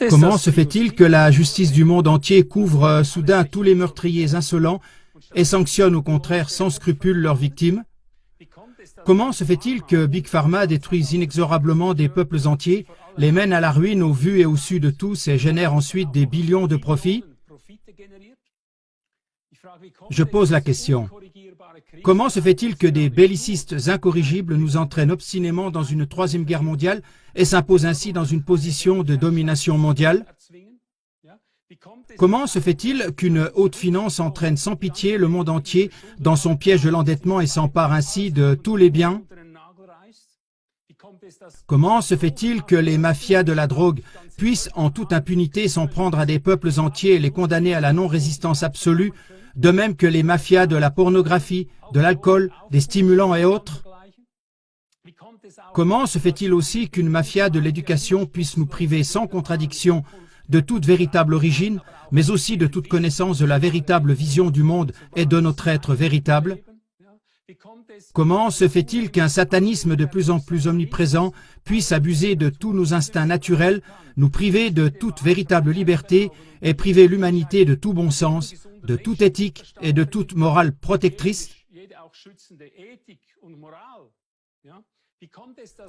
Comment se fait-il que la justice du monde entier couvre soudain tous les meurtriers insolents et sanctionne au contraire sans scrupule leurs victimes? Comment se fait-il que Big Pharma détruise inexorablement des peuples entiers, les mène à la ruine au vu et au su de tous et génère ensuite des billions de profits? Je pose la question. Comment se fait-il que des bellicistes incorrigibles nous entraînent obstinément dans une troisième guerre mondiale et s'imposent ainsi dans une position de domination mondiale? Comment se fait-il qu'une haute finance entraîne sans pitié le monde entier dans son piège de l'endettement et s'empare ainsi de tous les biens? Comment se fait-il que les mafias de la drogue puissent en toute impunité s'en prendre à des peuples entiers et les condamner à la non-résistance absolue, de même que les mafias de la pornographie, de l'alcool, des stimulants et autres? Comment se fait-il aussi qu'une mafia de l'éducation puisse nous priver sans contradiction de toute véritable origine, mais aussi de toute connaissance de la véritable vision du monde et de notre être véritable? Comment se fait-il qu'un satanisme de plus en plus omniprésent puisse abuser de tous nos instincts naturels, nous priver de toute véritable liberté et priver l'humanité de tout bon sens, de toute éthique et de toute morale protectrice?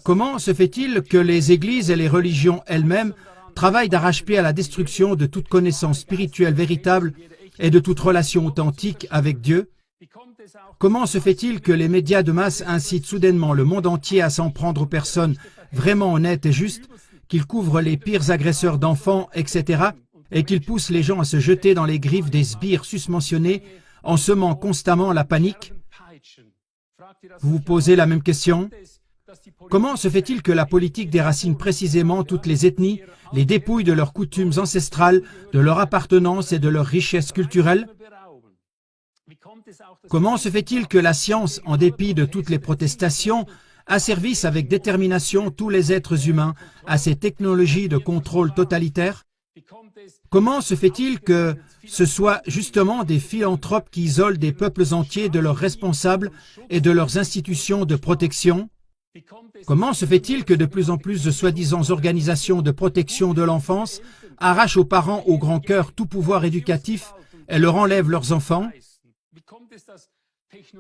Comment se fait-il que les églises et les religions elles-mêmes travaillent d'arrache-pied à la destruction de toute connaissance spirituelle véritable et de toute relation authentique avec Dieu? Comment se fait-il que les médias de masse incitent soudainement le monde entier à s'en prendre aux personnes vraiment honnêtes et justes, qu'ils couvrent les pires agresseurs d'enfants, etc., et qu'ils poussent les gens à se jeter dans les griffes des sbires susmentionnés en semant constamment la panique? Vous vous posez la même question? Comment se fait-il que la politique déracine précisément toutes les ethnies, les dépouille de leurs coutumes ancestrales, de leur appartenance et de leur richesse culturelle? Comment se fait-il que la science, en dépit de toutes les protestations, asservisse avec détermination tous les êtres humains à ces technologies de contrôle totalitaire? Comment se fait-il que ce soit justement des philanthropes qui isolent des peuples entiers de leurs responsables et de leurs institutions de protection? Comment se fait-il que de plus en plus de soi-disant organisations de protection de l'enfance arrachent aux parents au grand cœur tout pouvoir éducatif et leur enlèvent leurs enfants?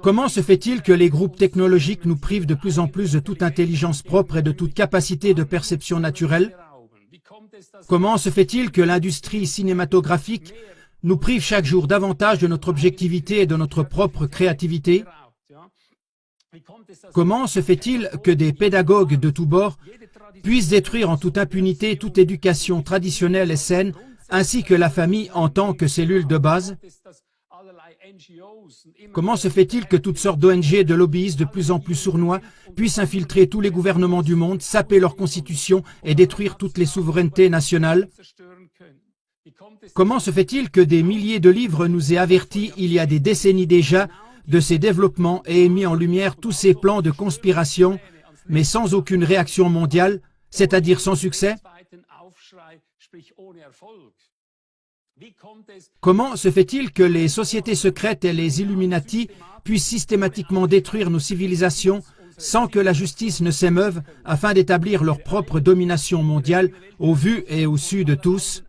Comment se fait-il que les groupes technologiques nous privent de plus en plus de toute intelligence propre et de toute capacité de perception naturelle? Comment se fait-il que l'industrie cinématographique nous prive chaque jour davantage de notre objectivité et de notre propre créativité? Comment se fait-il que des pédagogues de tous bords puissent détruire en toute impunité toute éducation traditionnelle et saine, ainsi que la famille en tant que cellule de base? Comment se fait-il que toutes sortes d'ONG et de lobbyistes de plus en plus sournois puissent infiltrer tous les gouvernements du monde, saper leur constitution et détruire toutes les souverainetés nationales? Comment se fait-il que des milliers de livres nous aient avertis il y a des décennies déjà de ces développements et aient mis en lumière tous ces plans de conspiration, mais sans aucune réaction mondiale, c'est-à-dire sans succès? Comment se fait-il que les sociétés secrètes et les Illuminati puissent systématiquement détruire nos civilisations sans que la justice ne s'émeuve afin d'établir leur propre domination mondiale au vu et au su de tous?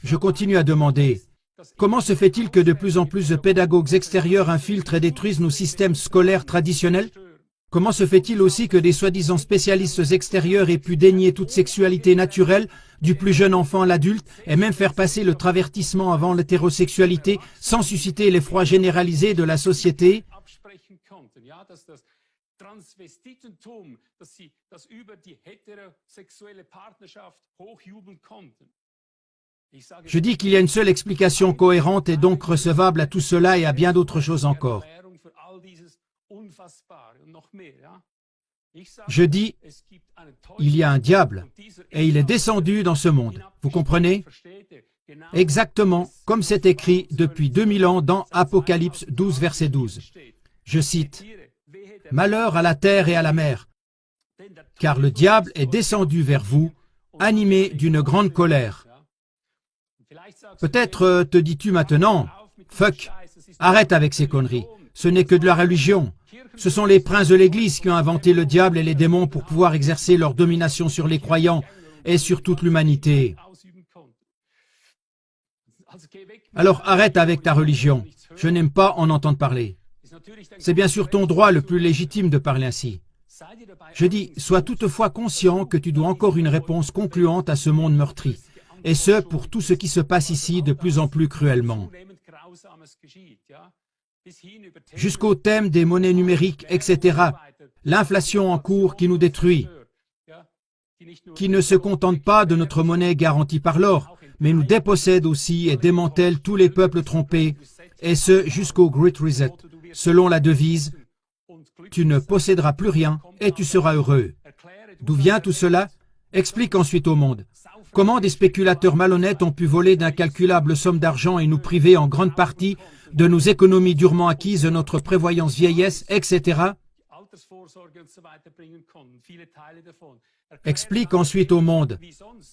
Je continue à demander, comment se fait-il que de plus en plus de pédagogues extérieurs infiltrent et détruisent nos systèmes scolaires traditionnels? Comment se fait-il aussi que des soi-disant spécialistes extérieurs aient pu dénier toute sexualité naturelle, du plus jeune enfant à l'adulte, et même faire passer le travertissement avant l'hétérosexualité, sans susciter l'effroi généralisé de la société? Je dis qu'il y a une seule explication cohérente et donc recevable à tout cela et à bien d'autres choses encore. Je dis, il y a un diable et il est descendu dans ce monde. Vous comprenez? Exactement comme c'est écrit depuis 2000 ans dans Apocalypse 12, verset 12. Je cite, « Malheur à la terre et à la mer, car le diable est descendu vers vous, animé d'une grande colère. » Peut-être te dis-tu maintenant, « Fuck, arrête avec ces conneries, ce n'est que de la religion. Ce sont les princes de l'Église qui ont inventé le diable et les démons pour pouvoir exercer leur domination sur les croyants et sur toute l'humanité. Alors arrête avec ta religion. Je n'aime pas en entendre parler. C'est bien sûr ton droit le plus légitime de parler ainsi. Je dis, sois toutefois conscient que tu dois encore une réponse concluante à ce monde meurtri, et ce, pour tout ce qui se passe ici de plus en plus cruellement. Jusqu'au thème des monnaies numériques, etc. L'inflation en cours qui nous détruit, qui ne se contente pas de notre monnaie garantie par l'or, mais nous dépossède aussi et démantèle tous les peuples trompés, et ce jusqu'au Great Reset, selon la devise « Tu ne posséderas plus rien et tu seras heureux ». D'où vient tout cela? Explique ensuite au monde. Comment des spéculateurs malhonnêtes ont pu voler d'incalculables sommes d'argent et nous priver en grande partie de nos économies durement acquises, de notre prévoyance vieillesse, etc. Explique ensuite au monde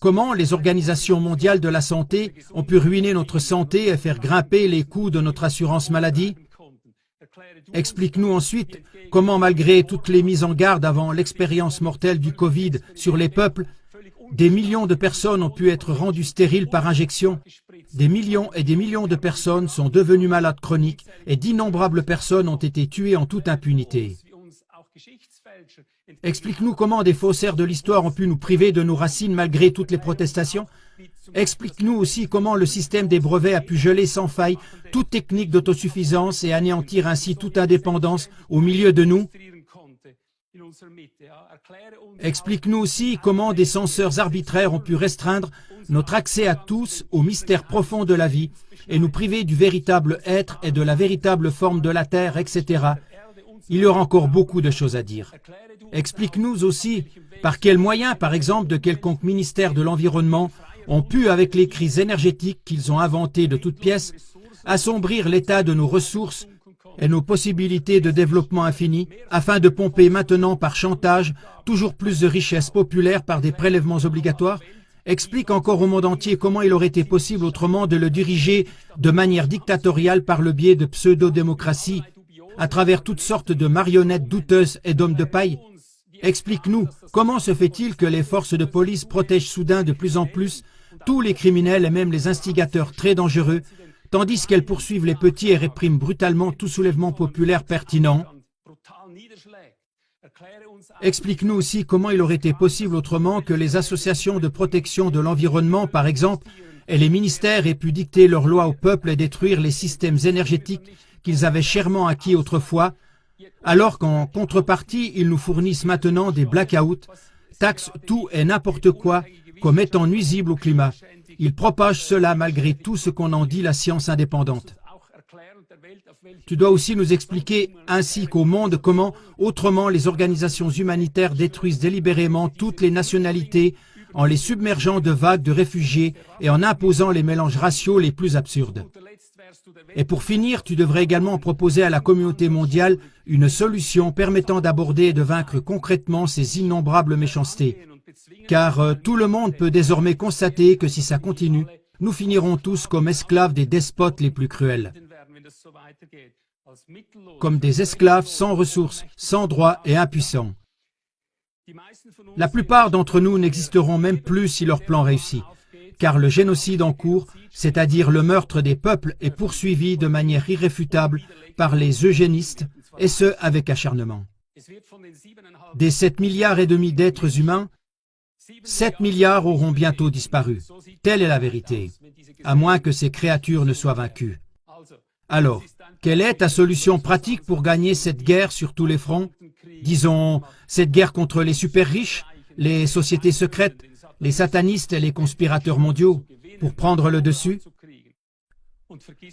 comment les organisations mondiales de la santé ont pu ruiner notre santé et faire grimper les coûts de notre assurance maladie. Explique-nous ensuite comment, malgré toutes les mises en garde avant l'expérience mortelle du Covid sur les peuples, des millions de personnes ont pu être rendues stériles par injection. Des millions et des millions de personnes sont devenues malades chroniques et d'innombrables personnes ont été tuées en toute impunité. Explique-nous comment des faussaires de l'histoire ont pu nous priver de nos racines malgré toutes les protestations. Explique-nous aussi comment le système des brevets a pu geler sans faille toute technique d'autosuffisance et anéantir ainsi toute indépendance au milieu de nous. Explique-nous aussi comment des censeurs arbitraires ont pu restreindre notre accès à tous au mystère profond de la vie et nous priver du véritable être et de la véritable forme de la terre, etc. Il y aura encore beaucoup de choses à dire. Explique-nous aussi par quels moyens, par exemple, de quelconque ministère de l'Environnement ont pu, avec les crises énergétiques qu'ils ont inventées de toutes pièces, assombrir l'état de nos ressources et nos possibilités de développement infini, afin de pomper maintenant par chantage toujours plus de richesses populaires par des prélèvements obligatoires. Explique encore au monde entier comment il aurait été possible autrement de le diriger de manière dictatoriale par le biais de pseudo-démocratie, à travers toutes sortes de marionnettes douteuses et d'hommes de paille. Explique-nous comment se fait-il que les forces de police protègent soudain de plus en plus tous les criminels et même les instigateurs très dangereux, tandis qu'elles poursuivent les petits et répriment brutalement tout soulèvement populaire pertinent. Explique-nous aussi comment il aurait été possible autrement que les associations de protection de l'environnement, par exemple, et les ministères aient pu dicter leurs lois au peuple et détruire les systèmes énergétiques qu'ils avaient chèrement acquis autrefois, alors qu'en contrepartie, ils nous fournissent maintenant des blackouts, taxent tout et n'importe quoi comme étant nuisible au climat. Ils propagent cela malgré tout ce qu'on en dit la science indépendante. Tu dois aussi nous expliquer, ainsi qu'au monde, comment, autrement, les organisations humanitaires détruisent délibérément toutes les nationalités en les submergeant de vagues de réfugiés et en imposant les mélanges raciaux les plus absurdes. Et pour finir, tu devrais également proposer à la communauté mondiale une solution permettant d'aborder et de vaincre concrètement ces innombrables méchancetés. Car tout le monde peut désormais constater que si ça continue, nous finirons tous comme esclaves des despotes les plus cruels. Comme des esclaves sans ressources, sans droits et impuissants. La plupart d'entre nous n'existeront même plus si leur plan réussit, car le génocide en cours, c'est-à-dire le meurtre des peuples, est poursuivi de manière irréfutable par les eugénistes, et ce, avec acharnement. Des 7,5 milliards d'êtres humains, 7 milliards auront bientôt disparu. Telle est la vérité, à moins que ces créatures ne soient vaincues. Alors, quelle est ta solution pratique pour gagner cette guerre sur tous les fronts? Disons, cette guerre contre les super riches, les sociétés secrètes, les satanistes et les conspirateurs mondiaux, pour prendre le dessus?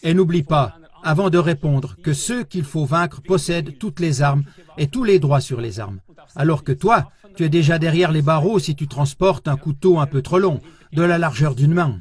Et n'oublie pas, avant de répondre, que ceux qu'il faut vaincre possèdent toutes les armes et tous les droits sur les armes. Alors que toi, tu es déjà derrière les barreaux si tu transportes un couteau un peu trop long, de la largeur d'une main.